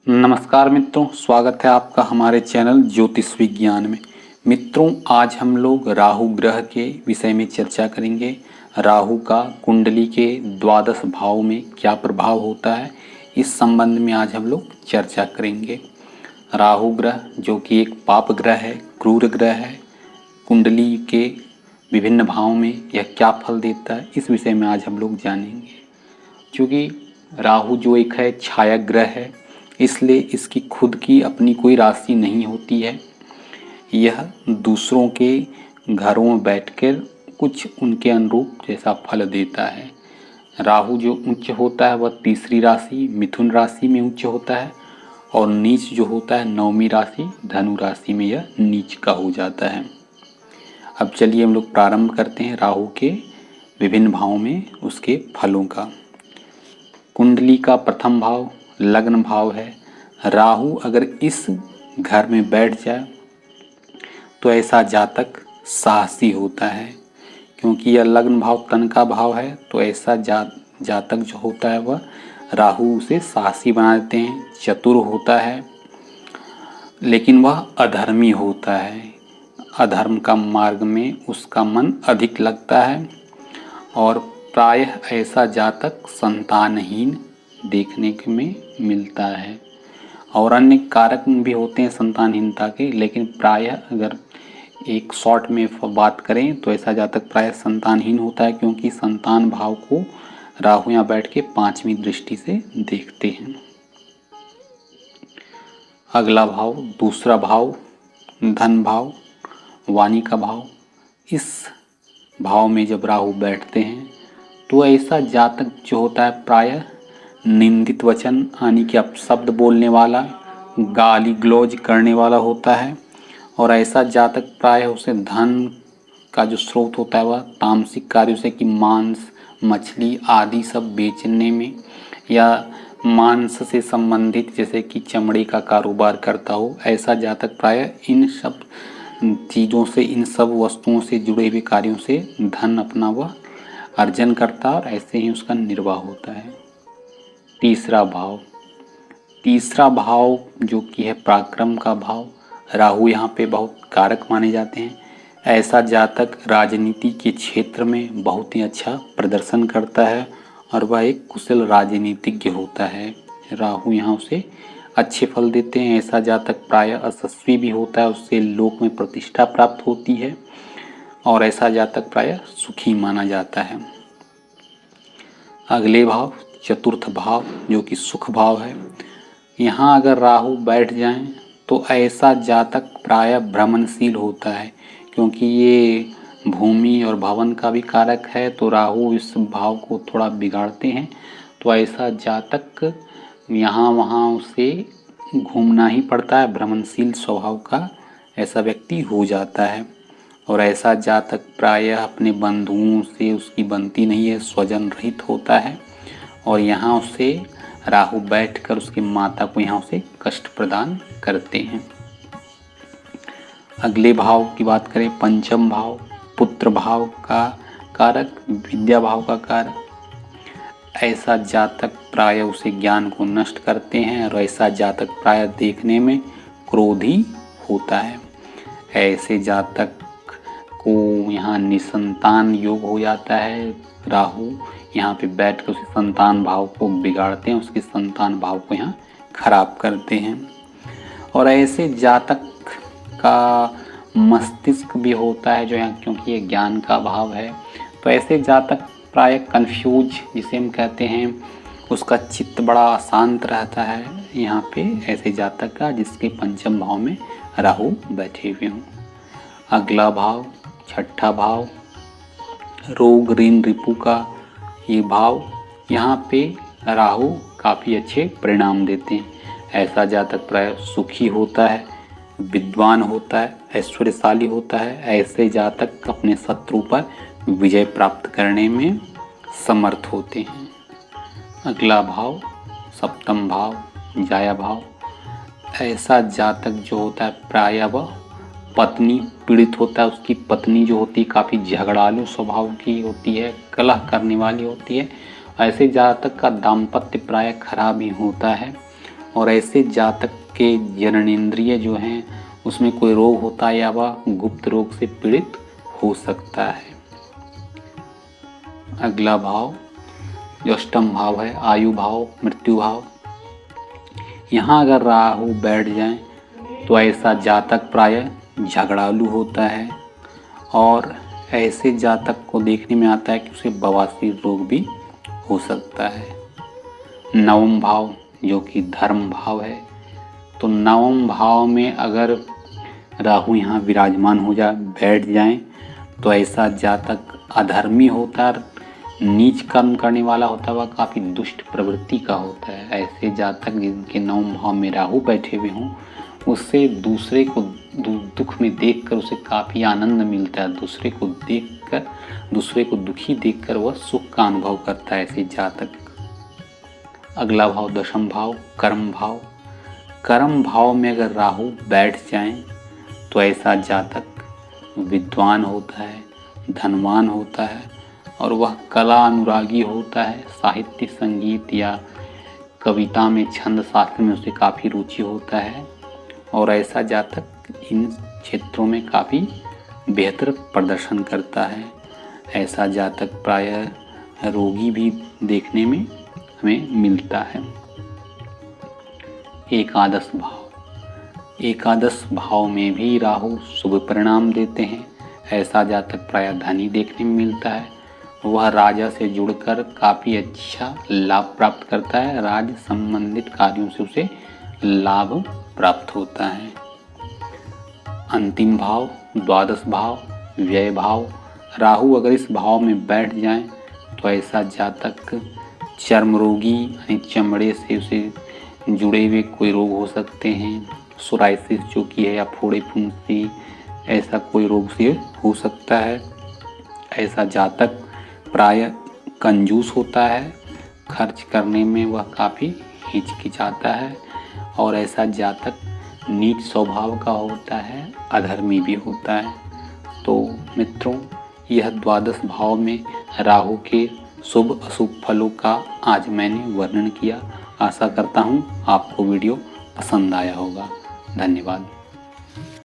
नमस्कार मित्रों, स्वागत है आपका हमारे चैनल ज्योतिष विज्ञान में। मित्रों, आज हम लोग राहु ग्रह के विषय में चर्चा करेंगे। राहु का कुंडली के द्वादश भाव में क्या प्रभाव होता है, इस संबंध में आज हम लोग चर्चा करेंगे। राहु ग्रह जो कि एक पाप ग्रह है, क्रूर ग्रह है, कुंडली के विभिन्न भाव में यह क्या फल देता है, इस विषय में आज हम लोग जानेंगे। क्योंकि राहु जो एक है छाया ग्रह है, इसलिए इसकी खुद की अपनी कोई राशि नहीं होती है। यह दूसरों के घरों में बैठकर कुछ उनके अनुरूप जैसा फल देता है। राहु जो उच्च होता है वह तीसरी राशि मिथुन राशि में उच्च होता है, और नीच जो होता है नवमी राशि धनु राशि में यह नीच का हो जाता है। अब चलिए हम लोग प्रारंभ करते हैं राहु के विभिन्न भावों में उसके फलों का। कुंडली का प्रथम भाव लग्न भाव है। राहु अगर इस घर में बैठ जाए तो ऐसा जातक साहसी होता है, क्योंकि यह लग्न भाव तन का भाव है। तो ऐसा जातक जो होता है वह राहु उसे साहसी बना देते हैं। चतुर होता है, लेकिन वह अधर्मी होता है। अधर्म का मार्ग में उसका मन अधिक लगता है, और प्रायः ऐसा जातक संतानहीन देखने में मिलता है। और अन्य कारक भी होते हैं संतानहीनता के, लेकिन प्रायः अगर एक शॉर्ट में बात करें तो ऐसा जातक प्रायः संतानहीन होता है, क्योंकि संतान भाव को राहु यहाँ बैठ के 5वीं दृष्टि से देखते हैं। अगला भाव दूसरा भाव धन भाव, वाणी का भाव। इस भाव में जब राहु बैठते हैं तो ऐसा जातक जो होता है प्रायः निंदित वचन यानी कि अपशब्द बोलने वाला, गाली गलौज करने वाला होता है। और ऐसा जातक प्रायः उसे धन का जो स्रोत होता है वह तामसिक कार्यों से, कि मांस मछली आदि सब बेचने में, या मांस से संबंधित जैसे कि चमड़े का कारोबार करता हो। ऐसा जातक प्रायः इन सब चीज़ों से, इन सब वस्तुओं से जुड़े हुए कार्यों से धन अपना वह अर्जन करता है, और ऐसे ही उसका निर्वाह होता है। तीसरा भाव जो कि है पराक्रम का भाव। राहु यहाँ पे बहुत कारक माने जाते हैं। ऐसा जातक राजनीति के क्षेत्र में बहुत ही अच्छा प्रदर्शन करता है, और वह एक कुशल राजनीतिज्ञ होता है। राहु यहाँ उसे अच्छे फल देते हैं। ऐसा जातक प्रायः यशस्वी भी होता है, उससे लोक में प्रतिष्ठा प्राप्त होती है, और ऐसा जातक प्रायः सुखी माना जाता है। अगले भाव चतुर्थ भाव जो कि सुख भाव है। यहाँ अगर राहु बैठ जाएं तो ऐसा जातक प्रायः भ्रमणशील होता है, क्योंकि ये भूमि और भवन का भी कारक है। तो राहु इस भाव को थोड़ा बिगाड़ते हैं। तो ऐसा जातक यहाँ वहाँ उसे घूमना ही पड़ता है। भ्रमणशील स्वभाव का ऐसा व्यक्ति हो जाता है। और ऐसा जातक प्रायः अपने बंधुओं से उसकी बनती नहीं है, स्वजन रहित होता है। और यहाँ उसे राहु बैठकर उसकी माता को यहाँ उसे कष्ट प्रदान करते हैं। अगले भाव की बात करें पंचम भाव, पुत्र भाव का कारक, विद्या भाव का कारक। ऐसा जातक प्रायः उसे ज्ञान को नष्ट करते हैं, और ऐसा जातक प्रायः देखने में क्रोधी होता है। ऐसे जातक को यहाँ निसंतान योग हो जाता है। राहु यहाँ पे बैठ कर उसे संतान भाव को बिगाड़ते हैं, उसके संतान भाव को यहाँ खराब करते हैं। और ऐसे जातक का मस्तिष्क भी होता है जो यहाँ, क्योंकि ये ज्ञान का भाव है। तो ऐसे जातक प्रायः कंफ्यूज जिसे हम कहते हैं, उसका चित्त बड़ा अशांत रहता है यहाँ पे ऐसे जातक का, जिसके पंचम भाव में राहु बैठे हुए हों। अगला भाव छठा भाव रोग ऋण रिपु का ये भाव। यहाँ पे राहु काफ़ी अच्छे परिणाम देते हैं। ऐसा जातक प्रायः सुखी होता है, विद्वान होता है, ऐश्वर्यशाली होता है। ऐसे जातक अपने शत्रु पर विजय प्राप्त करने में समर्थ होते हैं। अगला भाव सप्तम भाव जाया भाव। ऐसा जातक जो होता है प्रायः वह पत्नी पीड़ित होता है। उसकी पत्नी जो होती है काफ़ी झगड़ालू स्वभाव की होती है, कलह करने वाली होती है। ऐसे जातक का दाम्पत्य प्रायः खराब ही होता है। और ऐसे जातक के जननेंद्रिय जो हैं उसमें कोई रोग होता है या वह गुप्त रोग से पीड़ित हो सकता है। अगला भाव जो अष्टम भाव है, आयु भाव, मृत्यु भाव। यहाँ अगर राहु बैठ जाए तो ऐसा जातक प्रायः झगड़ालू होता है और ऐसे जातक को देखने में आता है कि उसे बवासीर रोग भी हो सकता है। नवम भाव जो कि धर्म भाव है, तो नवम भाव में अगर राहु यहाँ विराजमान हो जाए, बैठ जाए, तो ऐसा जातक अधर्मी होता है, नीच कर्म करने वाला होता है, वह काफ़ी दुष्ट प्रवृत्ति का होता है। ऐसे जातक जिनके नवम भाव में राहु बैठे हुए हों, उससे दूसरे को दुख में देखकर उसे काफ़ी आनंद मिलता है। दूसरे को दुखी देखकर वह सुख का अनुभव करता है ऐसे जातक। अगला भाव दशम भाव, कर्म भाव। कर्म भाव में अगर राहु बैठ जाए तो ऐसा जातक विद्वान होता है, धनवान होता है और वह कला अनुरागी होता है। साहित्य, संगीत या कविता में, छंद शास्त्र में उसे काफ़ी रुचि होता है और ऐसा जातक इन क्षेत्रों में काफ़ी बेहतर प्रदर्शन करता है। ऐसा जातक प्रायः रोगी भी देखने में हमें मिलता है। एकादश भाव। एकादश भाव में भी राहु शुभ परिणाम देते हैं। ऐसा जातक प्रायः धनी देखने में मिलता है। वह राजा से जुड़कर काफ़ी अच्छा लाभ प्राप्त करता है। राज्य संबंधित कार्यों से उसे लाभ प्राप्त होता है। अंतिम भाव द्वादश भाव, व्यय भाव। राहु अगर इस भाव में बैठ जाए तो ऐसा जातक चर्म रोगी यानी चमड़े से उसे जुड़े हुए कोई रोग हो सकते हैं। सोराइसिस जो कि है या फोड़े फुंसी, ऐसा कोई रोग से हो सकता है। ऐसा जातक प्रायः कंजूस होता है, खर्च करने में वह काफ़ी हिचकिचाता है और ऐसा जातक नीच स्वभाव का होता है, अधर्मी भी होता है। तो मित्रों, यह द्वादश भाव में राहु के शुभ अशुभ फलों का आज मैंने वर्णन किया। आशा करता हूँ आपको वीडियो पसंद आया होगा। धन्यवाद।